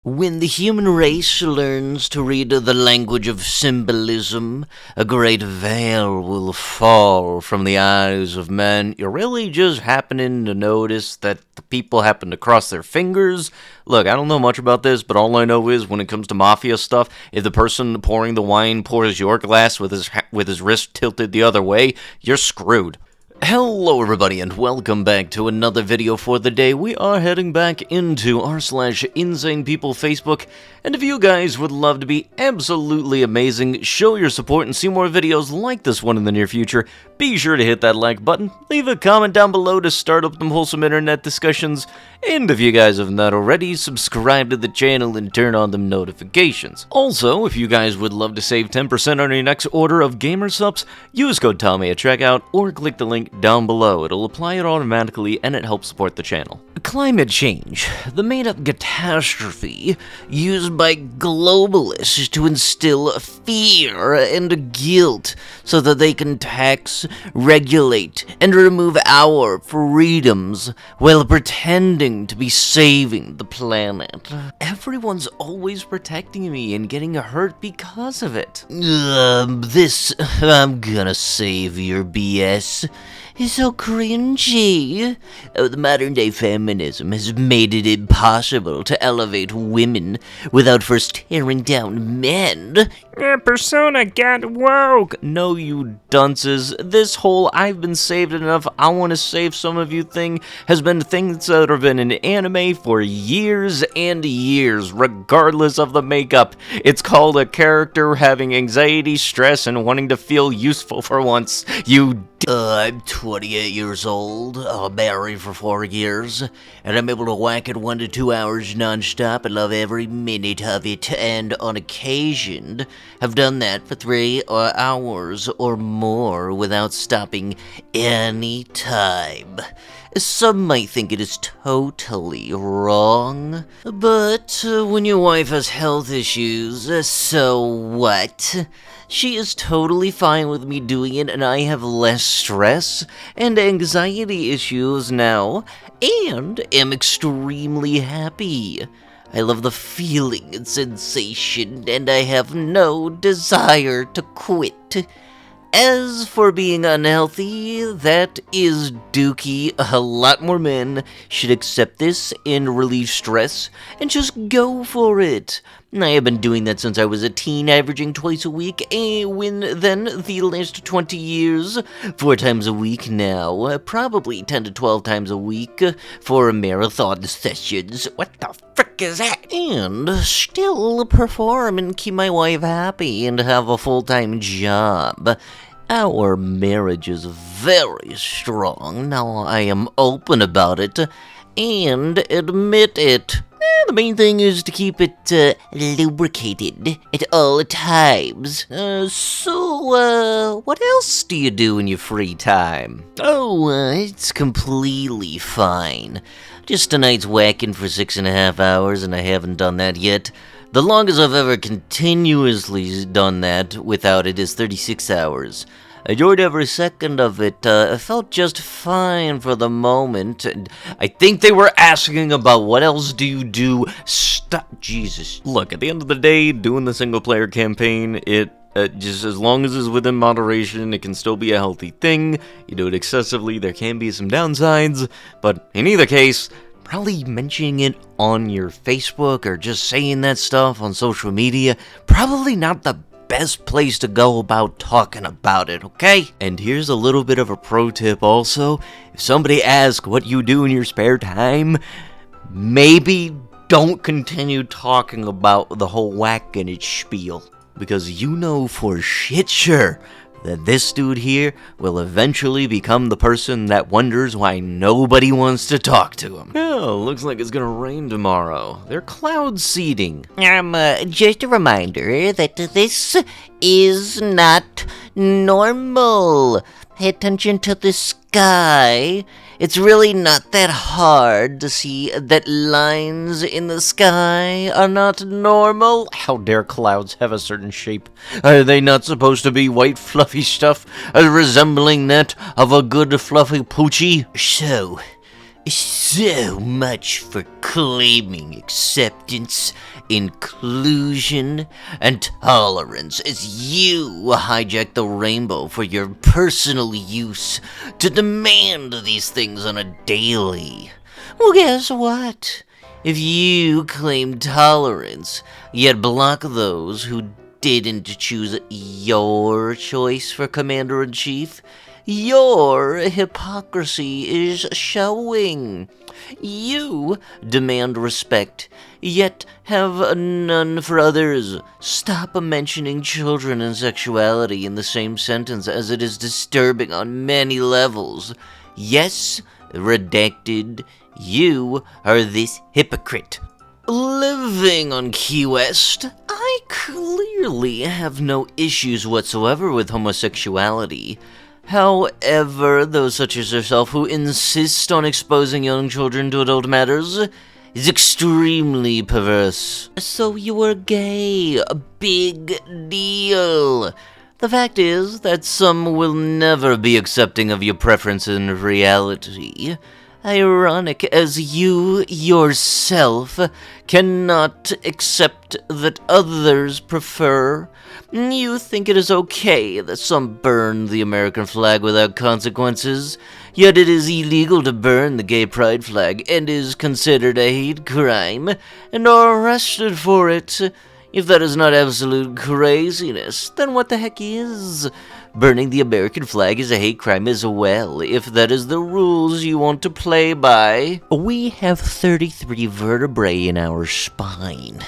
When the human race learns to read the language of symbolism, a great veil will fall from the eyes of men. You're really just happening to notice that the people happen to cross their fingers. Look, I don't know much about this, but all I know is when it comes to mafia stuff, if the person pouring the wine pours your glass with his wrist tilted the other way, you're screwed. Hello everybody and welcome back to another video for the day. We are heading back into r/insane people Facebook, and if you guys would love to be absolutely amazing, show your support and see more videos like this one in the near future, be sure to hit that like button, leave a comment down below to start up them wholesome internet discussions, and if you guys have not already, subscribe to the channel and turn on them notifications. Also, if you guys would love to save 10% on your next order of gamer subs, use code Tommy at checkout or click the link down below. It'll apply it automatically and it helps support the channel. Climate change, the made-up catastrophe used by globalists to instill fear and guilt so that they can tax, regulate, and remove our freedoms while pretending to be saving the planet. Everyone's always protecting me and getting hurt because of it. I'm gonna save your BS. It's so cringy. The modern-day feminism has made it impossible to elevate women without first tearing down men. Persona got woke. No, you dunces. This whole I've been saved enough, I want to save some of you thing has been things that have been in anime for years and years, regardless of the makeup. It's called a character having anxiety, stress, and wanting to feel useful for once. I'm 28 years old, married for 4 years, and I'm able to whack it 1 to 2 hours non-stop. I love every minute of it, and on occasion, have done that for 3 hours or more without stopping any time. Some might think it is totally wrong, but when your wife has health issues, so what? She is totally fine with me doing it, and I have less stress and anxiety issues now, and am extremely happy. I love the feeling and sensation, and I have no desire to quit. As for being unhealthy, that is dookie. A lot more men should accept this and relieve stress and just go for it. I have been doing that since I was a teen, averaging twice a week, then the last 20 years, 4 times a week now, probably 10 to 12 times a week for marathon sessions. What the frick is that? And still perform and keep my wife happy and have a full-time job. Our marriage is very strong. Now I am open about it and admit it. The main thing is to keep it lubricated at all times. So what else do you do in your free time? It's completely fine. Just tonight's whacking for 6.5 hours, and I haven't done that yet. The longest I've ever continuously done that without it is 36 hours. I enjoyed every second of it. I felt just fine for the moment. And I think they were asking about what else do you do? Stop, Jesus. Look, at the end of the day, doing the single-player campaign, just as long as it's within moderation, it can still be a healthy thing. You do it excessively, there can be some downsides, but in either case, probably mentioning it on your Facebook or just saying that stuff on social media, probably not the best place to go about talking about it, okay? And here's a little bit of a pro tip also. If somebody asks what you do in your spare time, maybe don't continue talking about the whole whacking it spiel. Because you know for shit sure that this dude here will eventually become the person that wonders why nobody wants to talk to him. Oh, looks like it's gonna rain tomorrow. They're cloud seeding. Just a reminder that this is not normal. Pay attention to the sky. It's really not that hard to see that lines in the sky are not normal. How dare clouds have a certain shape? Are they not supposed to be white fluffy stuff resembling that of a good fluffy poochie? So, So much for claiming acceptance, inclusion, and tolerance as you hijack the rainbow for your personal use to demand these things on a daily. Well, guess what? If you claim tolerance, yet block those who didn't choose your choice for Commander-in-Chief, your hypocrisy is showing. You demand respect, yet have none for others. Stop mentioning children and sexuality in the same sentence, as it is disturbing on many levels. Yes, redacted, you are this hypocrite. Living on Key West, I clearly have no issues whatsoever with homosexuality. However, those such as yourself who insist on exposing young children to adult matters is extremely perverse. So you are gay, a big deal. The fact is that some will never be accepting of your preference in reality. Ironic as you yourself cannot accept that others prefer. You think it is okay that some burn the American flag without consequences, yet it is illegal to burn the gay pride flag and is considered a hate crime and are arrested for it. If that is not absolute craziness, then what the heck is? Burning the American flag is a hate crime as well, if that is the rules you want to play by. We have 33 vertebrae in our spine.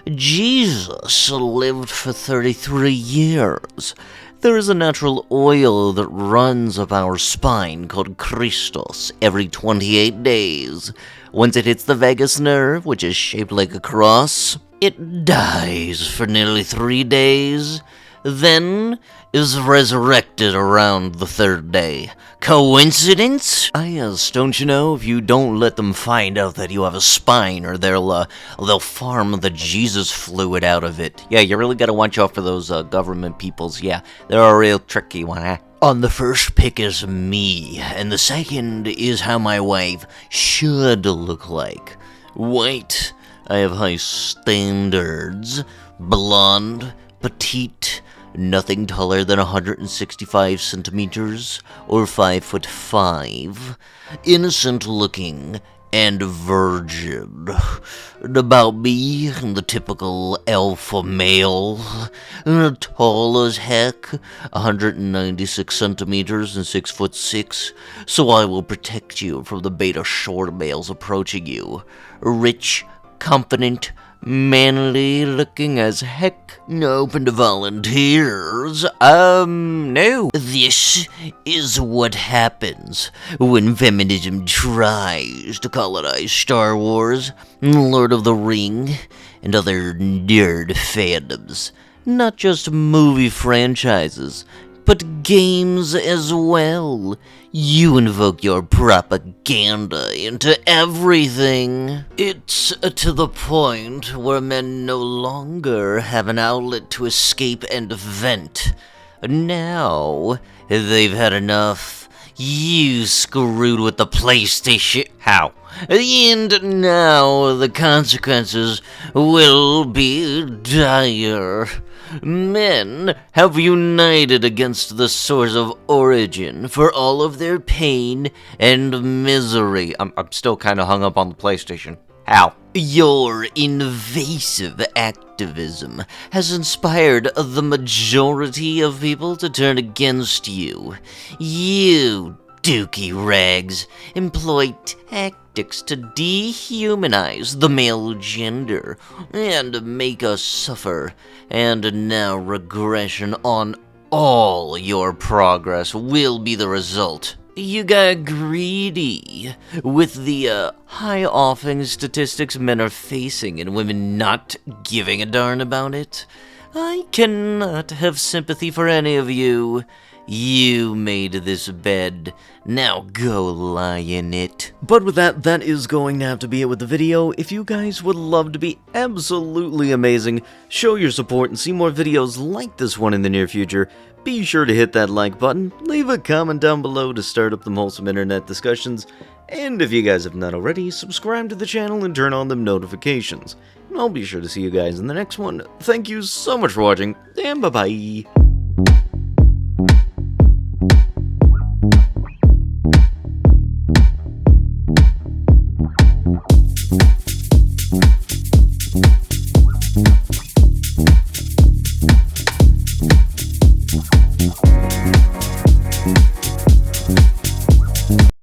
Jesus lived for 33 years. There is a natural oil that runs up our spine called Christos every 28 days. Once it hits the vagus nerve, which is shaped like a cross, it dies for nearly 3 days, then is resurrected around the 3rd day. Coincidence? Yes, don't you know, if you don't let them find out that you have a spine, or they'll farm the Jesus fluid out of it. Yeah, you really gotta watch out for those government peoples. Yeah, they're a real tricky one, huh? On the first pick is me, and the second is how my wife should look like. White. I have high standards. Blonde, petite, nothing taller than 165 centimeters or 5'5", innocent looking, and virgin. About me, the typical alpha male, tall as heck, 196 centimeters and 6'6", so I will protect you from the beta short males approaching you. Rich, confident, manly looking as heck, open to volunteers. No. This is what happens when feminism tries to colonize Star Wars, Lord of the Ring, and other nerd fandoms. Not just movie franchises, but games as well. You invoke your propaganda into everything. It's to the point where men no longer have an outlet to escape and vent. Now, they've had enough. You screwed with the PlayStation. How? And now the consequences will be dire. Men have united against the source of origin for all of their pain and misery. I'm still kind of hung up on the PlayStation. How? Your invasive activism has inspired the majority of people to turn against you. You dookie rags employ tactics to dehumanize the male gender and make us suffer, and now regression on all your progress will be the result. You got greedy with the high offing statistics men are facing and women not giving a darn about it. I cannot have sympathy for any of you. You made this bed, now go lie in it. But with that, that is going to have to be it with the video. If you guys would love to be absolutely amazing, show your support and see more videos like this one in the near future, be sure to hit that like button, leave a comment down below to start up the wholesome internet discussions, And if you guys have not already, subscribe to the channel and turn on them notifications. And I'll be sure to see you guys in the next one. Thank you so much for watching, and bye-bye.